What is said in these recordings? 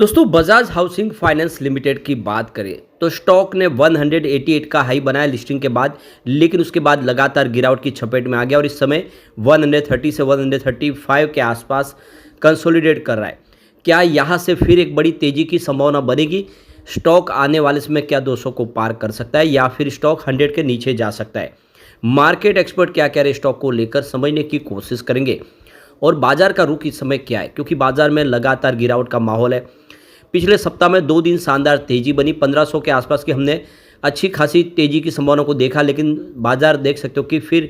दोस्तों Bajaj housing finance limited की बात करें तो स्टॉक ने 188 का हाई बनाया लिस्टिंग के बाद, लेकिन उसके बाद लगातार गिरावट की चपेट में आ गया और इस समय 130 से 135 के आसपास कंसोलिडेट कर रहा है। क्या यहाँ से फिर एक बड़ी तेजी की संभावना बनेगी? स्टॉक आने वाले समय क्या 200 को पार कर सकता है या फिर स्टॉक 100 के नीचे जा सकता है? मार्केट एक्सपर्ट क्या कह रहे हैं स्टॉक को लेकर समझने की कोशिश करेंगे। और बाजार का रुख इस समय क्या है, क्योंकि बाजार में लगातार गिरावट का माहौल है। पिछले सप्ताह में 2 दिन शानदार तेजी बनी, 1500 के आसपास की हमने अच्छी खासी तेजी की संभावना को देखा, लेकिन बाजार देख सकते हो कि फिर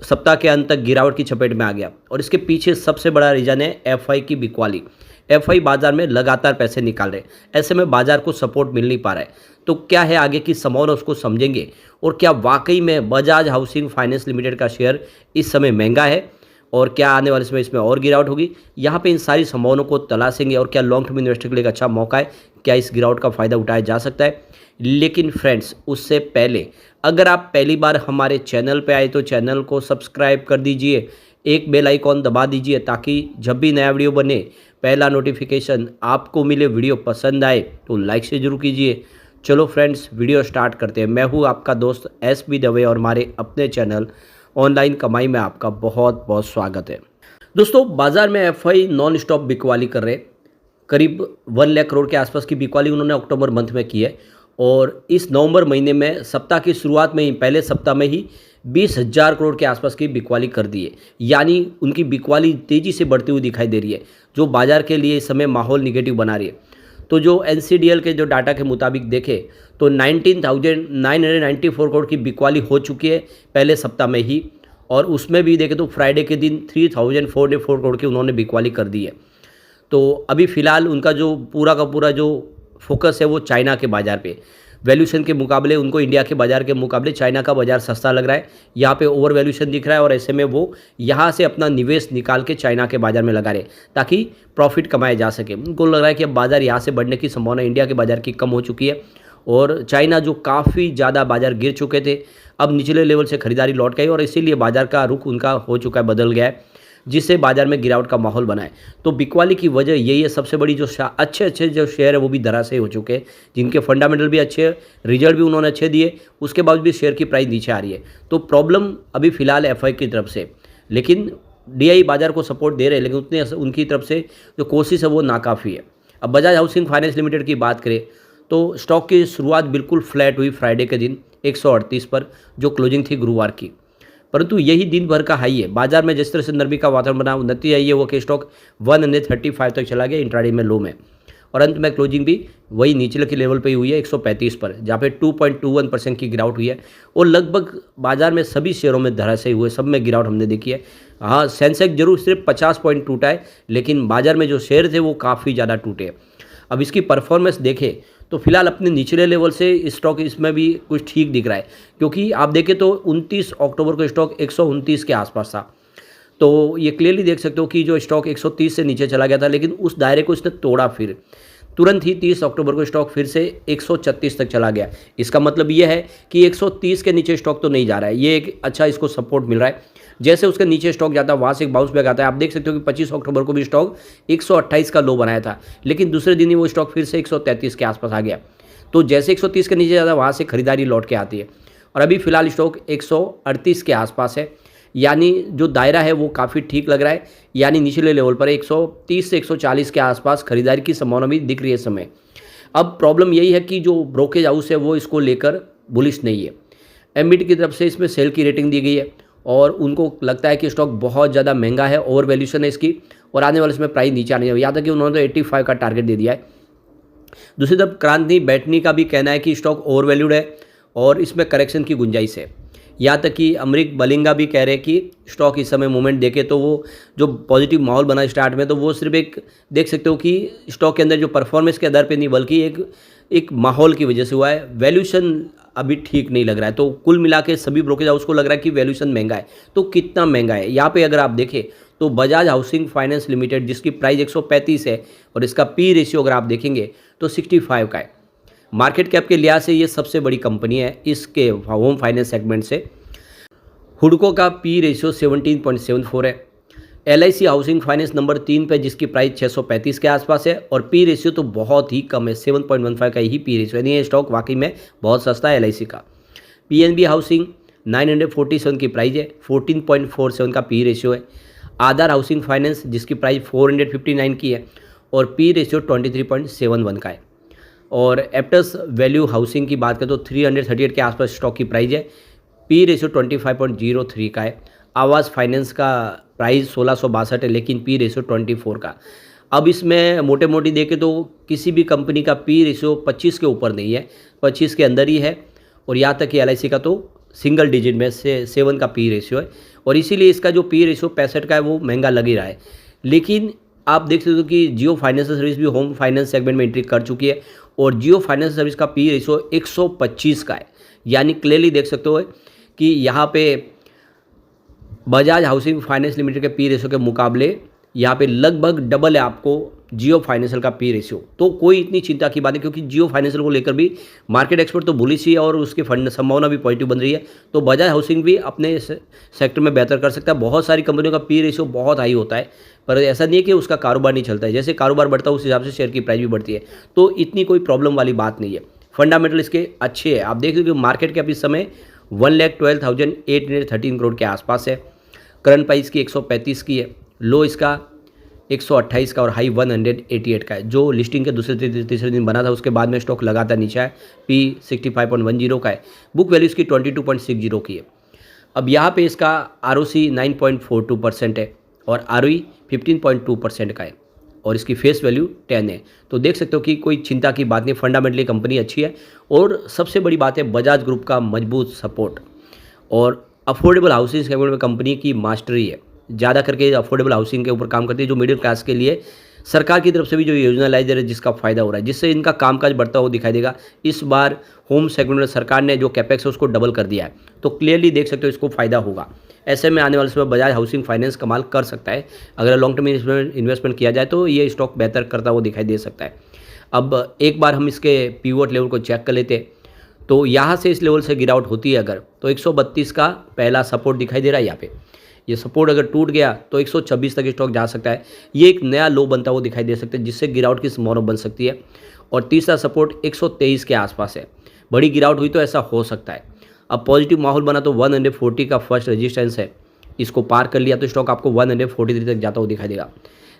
सप्ताह के अंत तक गिरावट की चपेट में आ गया। और इसके पीछे सबसे बड़ा रीजन है एफआई की बिकवाली। एफआई बाजार में लगातार पैसे निकाल रहे, ऐसे में बाजार को सपोर्ट मिल नहीं पा रहा है। तो क्या है आगे की संभावना, उसको समझेंगे। और क्या वाकई में बजाज हाउसिंग फाइनेंस लिमिटेड का शेयर इस समय महंगा है और क्या आने वाले समय इसमें और गिरावट होगी, यहाँ पे इन सारी संभावनाओं को तलाशेंगे। और क्या लॉन्ग टर्म इन्वेस्टर के लिए एक अच्छा मौका है, क्या इस गिरावट का फ़ायदा उठाया जा सकता है। लेकिन फ्रेंड्स, उससे पहले अगर आप पहली बार हमारे चैनल पे आए तो चैनल को सब्सक्राइब कर दीजिए, एक बेल आइकॉन दबा दीजिए ताकि जब भी नया वीडियो बने पहला नोटिफिकेशन आपको मिले। वीडियो पसंद आए तो लाइक से जरूर कीजिए। चलो फ्रेंड्स, वीडियो स्टार्ट करते हैं। मैं हूँ आपका दोस्त SB दवे और हमारे अपने चैनल ऑनलाइन कमाई में आपका बहुत बहुत स्वागत है। दोस्तों, बाजार में एफआई नॉन स्टॉप बिकवाली कर रहे, करीब 1 लाख करोड़ के आसपास की बिकवाली उन्होंने अक्टूबर मंथ में की है। और इस नवंबर महीने में सप्ताह की शुरुआत में ही, पहले सप्ताह में ही 20,000 करोड़ के आसपास की बिकवाली कर दी है। यानी उनकी बिकवाली तेज़ी से बढ़ती हुई दिखाई दे रही है, जो बाजार के लिए इस समय माहौल निगेटिव बना रही है। तो जो NCDL के जो डाटा के मुताबिक देखें तो 19,994 करोड़ की बिकवाली हो चुकी है पहले सप्ताह में ही। और उसमें भी देखें तो फ्राइडे के दिन 3,404 करोड़ की उन्होंने बिकवाली कर दी है। तो अभी फ़िलहाल उनका जो पूरा का पूरा जो फोकस है वो चाइना के बाज़ार पे, वैल्यूशन के मुकाबले उनको इंडिया के बाज़ार के मुकाबले चाइना का बाज़ार सस्ता लग रहा है। यहाँ पे ओवर वैल्यूशन दिख रहा है और ऐसे में वो यहाँ से अपना निवेश निकाल के चाइना के बाज़ार में लगा रहे ताकि प्रॉफिट कमाया जा सके। उनको लग रहा है कि अब बाज़ार यहाँ से बढ़ने की संभावना इंडिया के बाज़ार की कम हो चुकी है और चाइना जो काफ़ी ज़्यादा बाज़ार गिर चुके थे, अब निचले लेवल से खरीदारी लौट गई और इसीलिए बाज़ार का रुख उनका हो चुका है, बदल गया है, जिससे बाजार में गिरावट का माहौल बना है। तो बिकवाली की वजह यही है। सबसे बड़ी जो अच्छे जो शेयर है वो भी धराशायी हो चुके हैं, जिनके फंडामेंटल भी अच्छे, रिजल्ट भी उन्होंने अच्छे दिए, उसके बाद भी शेयर की प्राइस नीचे आ रही है। तो प्रॉब्लम अभी फ़िलहाल एफआई की तरफ से, लेकिन डीआई बाजार को सपोर्ट दे रहे हैं, लेकिन उतने उनकी तरफ से जो कोशिश है वो नाकाफ़ी है। अब बजाज हाउसिंग फाइनेंस लिमिटेड की बात करें तो स्टॉक की शुरुआत बिल्कुल फ्लैट हुई फ्राइडे के दिन 138 पर, जो क्लोजिंग थी गुरुवार की, परंतु यही दिन भर का हाई है। बाजार में जिस तरह से नरमी का वातावरण बना, उन्नति आई है वो कि स्टॉक 135 तक चला गया इंट्राडे में लो में, और अंत में क्लोजिंग भी वही निचले के लेवल पे ही हुई है 135 पर, जहाँ पे 2.21% की गिरावट हुई है। और लगभग बाजार में सभी शेयरों में धराशायी हुए, सब में गिरावट हमने देखी है। हाँ, सेंसेक्स जरूर सिर्फ 50 पॉइंट टूटा है, लेकिन बाजार में जो शेयर थे वो काफ़ी ज़्यादा टूटे। अब इसकी परफॉर्मेंस देखें तो फिलहाल अपने निचले लेवल से स्टॉक इसमें भी कुछ ठीक दिख रहा है, क्योंकि आप देखें तो 29 अक्टूबर को स्टॉक 129 के आसपास था। तो ये क्लियरली देख सकते हो कि जो स्टॉक 130 से नीचे चला गया था, लेकिन उस दायरे को इसने तोड़ा, फिर तुरंत ही 30 अक्टूबर को स्टॉक फिर से 136 तक चला गया। इसका मतलब ये है कि 130 के नीचे स्टॉक तो नहीं जा रहा है, ये एक अच्छा इसको सपोर्ट मिल रहा है। जैसे उसके नीचे स्टॉक जाता है वहाँ से एक बाउंस बैक आता है। आप देख सकते हो कि 25 अक्टूबर को भी स्टॉक 128 का लो बनाया था, लेकिन दूसरे दिन ही वो स्टॉक फिर से 133 के आसपास आ गया। तो जैसे 130 के नीचे जाता है वहाँ से खरीदारी लौट के आती है, और अभी फिलहाल स्टॉक 138 के आसपास है। यानी जो दायरा है वो काफ़ी ठीक लग रहा है, यानी निचले लेवल पर 130 से 140 के आसपास खरीदारी की संभावना भी दिख रही है इस समय। अब प्रॉब्लम यही है कि जो ब्रोकेज हाउस है वो इसको लेकर बुलिश नहीं है। एमबीटी की तरफ से इसमें सेल की रेटिंग दी गई है और उनको लगता है कि स्टॉक बहुत ज़्यादा महंगा है, ओवर वैल्यूशन है इसकी, और आने वाले समय प्राइस नीचे आने, यहाँ तक कि उन्होंने तो 85 का टारगेट दे दिया है। दूसरी तरफ क्रांति बैठनी का भी कहना है कि स्टॉक ओवर वैल्यूड है और इसमें करेक्शन की गुंजाइश है। यहाँ तक कि अमरीक बलिंगा भी कह रहे हैं कि स्टॉक इस समय मूवमेंट देखे तो वो जो पॉजिटिव माहौल बना स्टार्ट में, तो वो सिर्फ एक देख सकते हो कि स्टॉक के अंदर जो परफॉर्मेंस के आधार पे नहीं, बल्कि एक माहौल की वजह से हुआ है। वैल्यूशन अभी ठीक नहीं लग रहा है। तो कुल मिला के सभी ब्रोकेज हाउस को लग रहा है कि वैल्यूशन महंगा है। तो कितना महंगा है, यहाँ पे अगर आप देखें तो बजाज हाउसिंग फाइनेंस लिमिटेड, जिसकी प्राइस 135 है और इसका पी रेशियो अगर आप देखेंगे तो 65 का है। मार्केट कैप के लिहाज से ये सबसे बड़ी कंपनी है इसके होम फाइनेंस सेगमेंट से। हुडको का पी रेशियो 17.74 है। LIC हाउसिंग फाइनेंस नंबर 3 पे जिसकी प्राइस 635 के आसपास है और पी रेशियो तो बहुत ही कम है, 7.15 का ही पी रेशियो, यानी ये स्टॉक वाकई में बहुत सस्ता है LIC का। PNB हाउसिंग 947 की प्राइस है, 14.47 का पी रेशियो है। आधार हाउसिंग फाइनेंस जिसकी प्राइस 459 की है और पी रेशियो 23.71 का है। और एप्टस वैल्यू हाउसिंग की बात करें तो 338 के आसपास स्टॉक की प्राइस है, पी रेशियो 25.03 का है। आवास फाइनेंस का प्राइस 1662 है लेकिन पी रेशियो 24 का। अब इसमें मोटे मोटी देखें तो किसी भी कंपनी का पी रेशियो 25 के ऊपर नहीं है, 25 के अंदर ही है। और यहाँ तक कि LIC का तो सिंगल डिजिट में से 7 का पी रेशियो है और इसीलिए इसका जो पी रेशियो 65 का है वो महंगा लग ही रहा है। लेकिन आप देख सकते हो कि जियो फाइनेंशियल सर्विस भी होम फाइनेंस सेगमेंट में एंट्री कर चुकी है और जियो फाइनेंशियल सर्विस का पी रेशियो 125 का है, यानी क्लियरली देख सकते हो कि यहाँ पे बजाज हाउसिंग फाइनेंस लिमिटेड के पी रेशियो के मुकाबले यहाँ पे लगभग डबल है आपको जियो फाइनेंशियल का पी रेशियो। तो कोई इतनी चिंता की बात नहीं, क्योंकि जियो फाइनेंशियल को लेकर भी मार्केट एक्सपर्ट तो बुलिश ही है और उसकी फंड संभावना भी पॉजिटिव बन रही है। तो बजाज हाउसिंग भी अपने सेक्टर में बेहतर कर सकता है। बहुत सारी कंपनियों का पी रेशियो बहुत हाई होता है, पर ऐसा नहीं है कि उसका कारोबार नहीं चलता है। जैसे कारोबार बढ़ता है उस हिसाब से शेयर की प्राइस भी बढ़ती है, तो इतनी कोई प्रॉब्लम वाली बात नहीं है। फंडामेंटल इसके अच्छे है। आप देख लीजिए मार्केट कैप इस समय 1,12,813 करोड़ के आसपास है। करंट प्राइस की 135 की है, लो इसका 128 का और हाई 188 का है। जो लिस्टिंग के दूसरे तीसरे दिन बना था उसके बाद में स्टॉक लगातार नीचे है, पी 65.10 का है। बुक वैल्यू इसकी 22.60 की है। अब यहाँ पे इसका ROC 9.42% है और ROE 15.2% का है और इसकी फेस वैल्यू 10 है। तो देख सकते हो कि कोई चिंता की बात नहीं, फंडामेंटली कंपनी अच्छी है। और सबसे बड़ी बात है बजाज ग्रुप का मजबूत सपोर्ट और अफोर्डेबल हाउसिंग सेगमेंट में कंपनी की मास्टरी है। ज़्यादा करके अफोर्डेबल हाउसिंग के ऊपर काम करती है, जो मिडिल क्लास के लिए सरकार की तरफ से भी जो योजना लाई जा रही है जिसका फायदा हो रहा है, जिससे इनका कामकाज बढ़ता हुआ दिखाई देगा। इस बार होम सेगमेंट में सरकार ने जो कैपेक्स है उसको डबल कर दिया है, तो क्लियरली देख सकते हो इसको फायदा होगा। ऐसे में आने वाले समय बजाज हाउसिंग फाइनेंस कमाल कर सकता है। अगर लॉन्ग टर्म इन्वेस्टमेंट किया जाए तो ये स्टॉक बेहतर करता हुआ दिखाई दे सकता है। अब एक बार हम इसके पिवट लेवल को चेक कर लेते हैं, तो यहाँ से इस लेवल से गिरावट होती है अगर, तो 132 का पहला सपोर्ट दिखाई दे रहा है। यहाँ पे ये सपोर्ट अगर टूट गया तो 126 तक स्टॉक जा सकता है। ये एक नया लो बनता हुआ दिखाई दे सकता है, जिससे गिरावट की संभावना बन सकती है। और तीसरा सपोर्ट 123 के आसपास है। बड़ी गिरावट हुई तो ऐसा हो सकता है। अब पॉजिटिव माहौल बना तो 140 का फर्स्ट रेजिस्टेंस है, इसको पार कर लिया तो स्टॉक आपको 143 तक जाता हुआ दिखाई देगा।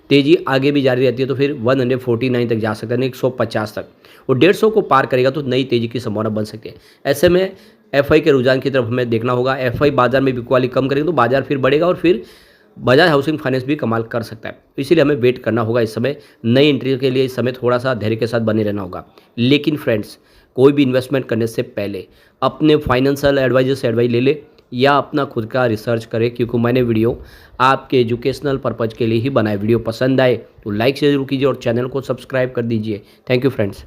तेजी आगे भी जारी रहती है तो फिर 149 तक जा सकता है, नहीं 150 तक। और 150 को पार करेगा तो नई तेजी की संभावना बन सकती है। ऐसे में FI के रुझान की तरफ हमें देखना होगा। FI बाजार में बिकवाली कम करेंगे तो बाजार फिर बढ़ेगा और फिर बजाज हाउसिंग फाइनेंस भी कमाल कर सकता है। इसीलिए हमें वेट करना होगा इस समय। नई एंट्री के लिए इस समय थोड़ा सा धैर्य के साथ बने रहना होगा। लेकिन फ्रेंड्स, कोई भी इन्वेस्टमेंट करने से पहले अपने फाइनेंशियल एडवाइजर से एडवाइस ले ले या अपना खुद का रिसर्च करें, क्योंकि मैंने वीडियो आपके एजुकेशनल पर्पज़ के लिए ही बनाए। वीडियो पसंद आए तो लाइक से जरूर कीजिए और चैनल को सब्सक्राइब कर दीजिए। Thank you friends.